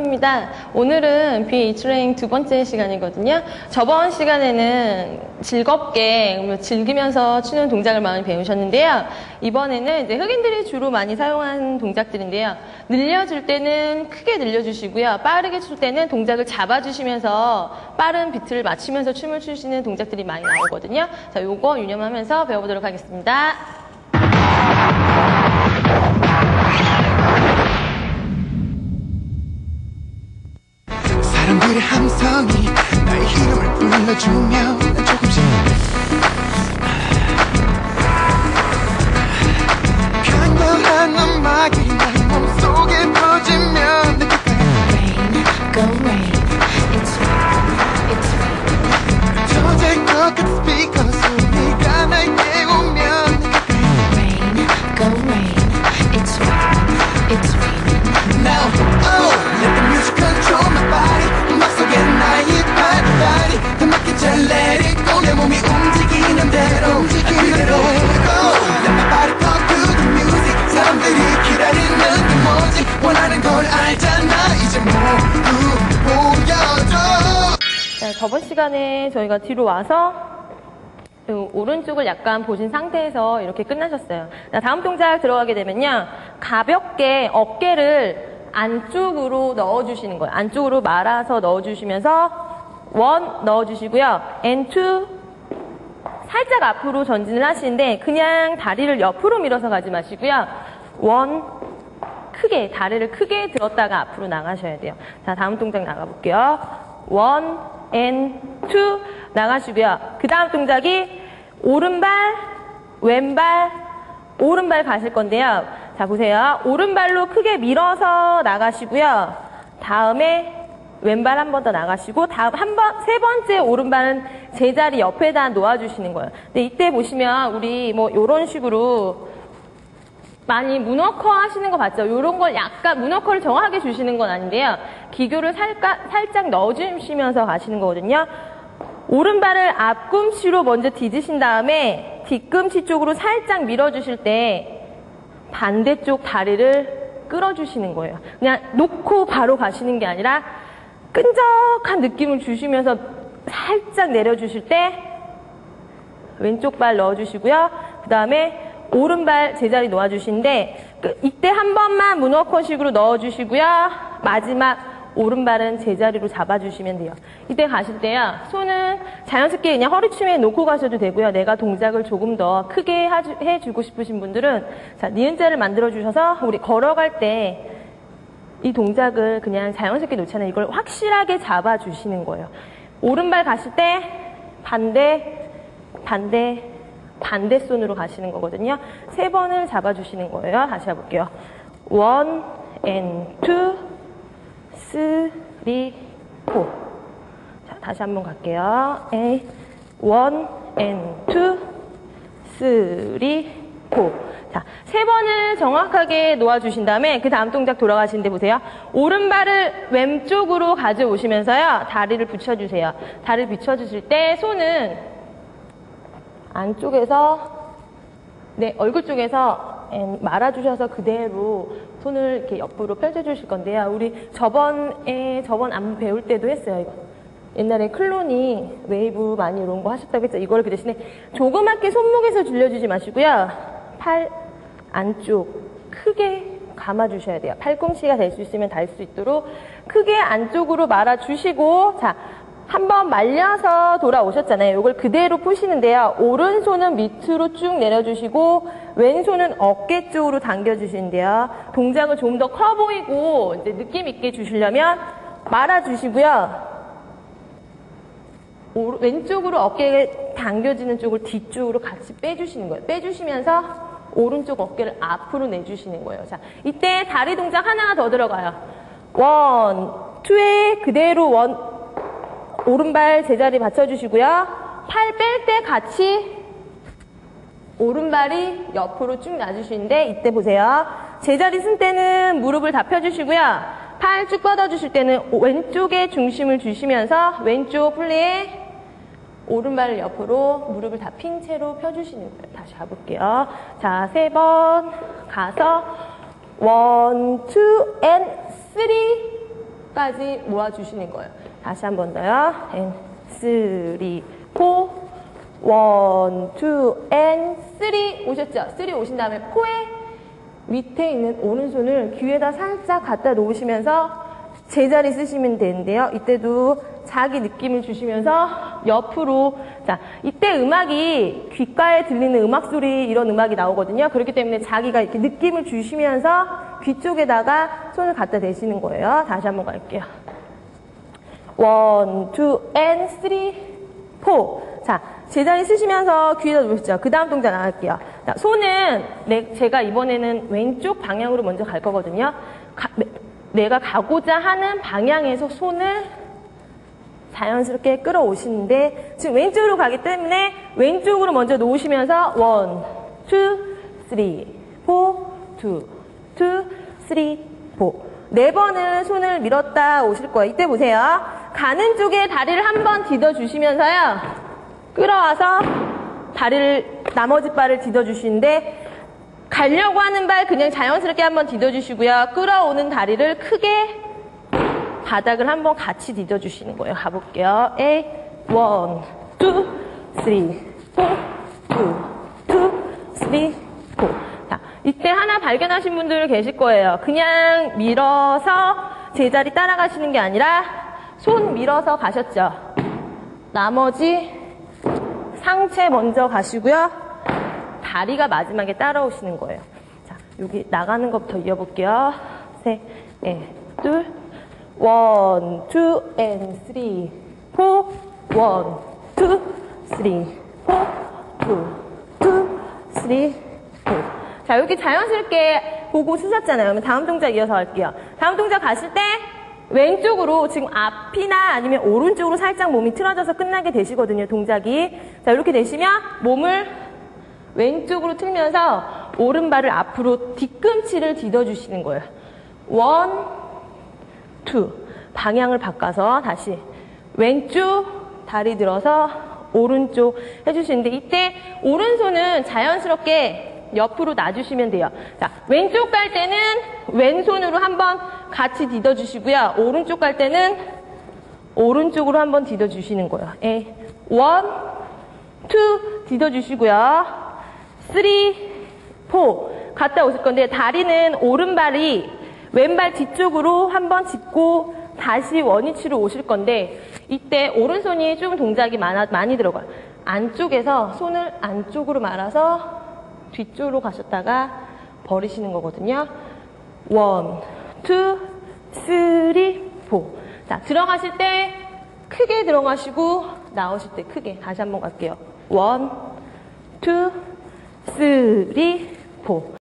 입니다. 오늘은 BH랭 두 번째 시간이거든요. 저번 시간에는 즐겁게 즐기면서 추는 동작을 많이 배우셨는데요. 이번에는 이제 흑인들이 주로 많이 사용하는 동작들인데요. 늘려줄 때는 크게 늘려주시고요. 빠르게 출 때는 동작을 잡아주시면서 빠른 비트를 맞추면서 춤을 추시는 동작들이 많이 나오거든요. 자, 요거 유념하면서 배워보도록 하겠습니다. 사람들의 함성이 나의 이름을 불러주면 난 조금씩 강렬한 음악이 나의 몸속에 퍼지면 Rain, go rain, it's rain, it's rain. 터질 것 같은 스피커 소리가 날 깨우면 Rain, go rain, it's rain, it's rain. Now, oh, let the music control my body. 음악 속에 나의 발이 더 맞게 잘 let it go. 내 몸이 움직이는 대로 그대로 go. Let my body talk to the music. 사람들이 기다리는 게 뭐지 원하는 걸 알잖아. 이제 모두 보여줘. 자, 저번 시간에 저희가 뒤로 와서 오른쪽을 약간 보신 상태에서 이렇게 끝나셨어요. 자, 다음 동작 들어가게 되면요. 가볍게 어깨를 안쪽으로 넣어주시는 거예요. 안쪽으로 말아서 넣어주시면서 원 넣어주시고요. and two 살짝 앞으로 전진을 하시는데 그냥 다리를 옆으로 밀어서 가지 마시고요. 원 크게 다리를 크게 들었다가 앞으로 나가셔야 돼요. 자, 다음 동작 나가볼게요. 원 and two 나가시고요. 그 다음 동작이 오른발 왼발 오른발 가실 건데요. 자, 보세요. 오른발로 크게 밀어서 나가시고요. 다음에 왼발 한 번 더 나가시고 다음 세 번째 오른발은 제자리 옆에다 놓아주시는 거예요. 근데 이때 보시면 우리 뭐 이런 식으로 많이 문워커 하시는 거 봤죠? 이런 걸 약간 문워커를 정확하게 주시는 건 아닌데요. 기교를 살짝 넣어주시면서 가시는 거거든요. 오른발을 앞꿈치로 먼저 디디신 다음에 뒤꿈치 쪽으로 살짝 밀어주실 때 반대쪽 다리를 끌어주시는 거예요. 그냥 놓고 바로 가시는 게 아니라 끈적한 느낌을 주시면서 살짝 내려주실 때 왼쪽 발 넣어주시고요. 그 다음에 오른발 제자리 놓아주시는데 이때 한 번만 문워커식으로 넣어주시고요. 마지막 오른발은 제자리로 잡아주시면 돼요. 이때 가실 때요. 손은 자연스럽게 그냥 허리춤에 놓고 가셔도 되고요. 내가 동작을 조금 더 크게 해주고 싶으신 분들은 자, 니은자를 만들어주셔서 우리 걸어갈 때 이 동작을 그냥 자연스럽게 놓잖아요. 이걸 확실하게 잡아주시는 거예요. 오른발 가실 때 반대 손으로 가시는 거거든요. 3번을 잡아주시는 거예요. 다시 해볼게요. 1 and 2 3, 4. 자, 다시 한번 갈게요. 1 and 2, 3, 4. 자, 3번을 정확하게 놓아주신 다음에 그 다음 동작 돌아가시는데 보세요. 오른발을 왼쪽으로 가져오시면서요. 다리를 붙여주세요. 다리를 붙여주실 때 손은 안쪽에서 얼굴 쪽에서 말아주셔서 그대로 손을 이렇게 옆으로 펼쳐주실 건데요. 우리 저번 안무 배울 때도 했어요. 이거. 옛날에 클론이 웨이브 많이 이런 거 하셨다고 했죠. 이걸 그 대신에 조그맣게 손목에서 줄여주지 마시고요. 팔 안쪽 크게 감아주셔야 돼요. 팔꿈치가 될 수 있으면 닿을 수 있도록 크게 안쪽으로 말아주시고 자, 한번 말려서 돌아오셨잖아요. 이걸 그대로 푸시는데요. 오른손은 밑으로 쭉 내려주시고 왼손은 어깨 쪽으로 당겨주시는데요. 동작을 좀 더 커 보이고 이제 느낌 있게 주시려면 말아주시고요. 왼쪽으로 어깨에 당겨지는 쪽을 뒤쪽으로 같이 빼주시는 거예요. 빼주시면서 오른쪽 어깨를 앞으로 내주시는 거예요. 자, 이때 다리 동작 하나 더 들어가요. 1, 2에 그대로 오른발 제자리 받쳐주시고요. 팔 뺄 때 같이 오른발이 옆으로 쭉 놔주시는데 이때 보세요. 제자리 쓴 때는 무릎을 다 펴주시고요. 팔 쭉 뻗어주실 때는 왼쪽에 중심을 주시면서 왼쪽 플리에 오른발을 옆으로 무릎을 다 핀 채로 펴주시는 거예요. 다시 가볼게요. 자, 3번 가서 1, 2 and 3 끝까지 모아주시는 거예요. 다시 한 번 더요. and 3, 4, 1, 2, and 3 오셨죠? 3 오신 다음에 4의 밑에 있는 오른손을 귀에다 살짝 갖다 놓으시면서 제자리 쓰시면 되는데요. 이때도 자기 느낌을 주시면서 옆으로, 자, 이때 음악이 귓가에 들리는 음악 소리, 이런 음악이 나오거든요. 그렇기 때문에 자기가 이렇게 느낌을 주시면서 귀 쪽에다가 손을 갖다 대시는 거예요. 다시 한번 갈게요. 1, 2, and 3, 4. 자, 제자리 쓰시면서 귀에다 놓으시죠. 그 다음 동작 나갈게요. 자, 손은 제가 이번에는 왼쪽 방향으로 먼저 갈 거거든요. 내가 가고자 하는 방향에서 손을 자연스럽게 끌어오시는데 지금 왼쪽으로 가기 때문에 왼쪽으로 먼저 놓으시면서 1, 2, 3, 4, 2, 3, 4. 네 번은 손을 밀었다 오실 거예요. 이때 보세요. 가는 쪽에 다리를 한번 디뎌주시면서요. 끌어와서 나머지 발을 디뎌주시는데 가려고 하는 발 그냥 자연스럽게 한번 디뎌주시고요. 끌어오는 다리를 크게 바닥을 한번 같이 디뎌주시는 거예요. 가볼게요. 1, 2, 3, 4, 2, 3, 4. 자, 이때 하나 발견하신 분들 계실 거예요. 그냥 밀어서 제자리 따라가시는 게 아니라 손 밀어서 가셨죠. 나머지 상체 먼저 가시고요. 다리가 마지막에 따라오시는 거예요. 자, 여기 나가는 것부터 이어볼게요. 셋, 넷, 둘, 1, 2, and 3, 4, 1, 2, 3, 4, 2, 3, 4. 자, 여기 자연스럽게 보고 쓰셨잖아요. 그러면 다음 동작 이어서 할게요. 다음 동작 가실 때 왼쪽으로 지금 앞이나 아니면 오른쪽으로 살짝 몸이 틀어져서 끝나게 되시거든요, 동작이. 자, 이렇게 되시면 몸을 왼쪽으로 틀면서 오른발을 앞으로 뒤꿈치를 디뎌주시는 거예요. 1, 2. 방향을 바꿔서 다시 왼쪽 다리 들어서 오른쪽 해주시는데 이때 오른손은 자연스럽게 옆으로 놔주시면 돼요. 자, 왼쪽 갈 때는 왼손으로 한번 같이 디뎌주시고요. 오른쪽 갈 때는 오른쪽으로 한번 디뎌주시는 거예요. 1, 2 디뎌주시고요. 3, 4 갔다 오실 건데 다리는 오른발이 왼발 뒤쪽으로 한번 짚고 다시 원위치로 오실 건데 이때 오른손이 좀 동작이 많이 들어가요. 안쪽에서 손을 안쪽으로 말아서 뒤쪽으로 가셨다가 버리시는 거거든요. 1, 2, 3, 4. 자, 들어가실 때 크게 들어가시고 나오실 때 크게. 다시 한번 갈게요. 1, 2, 3, 4.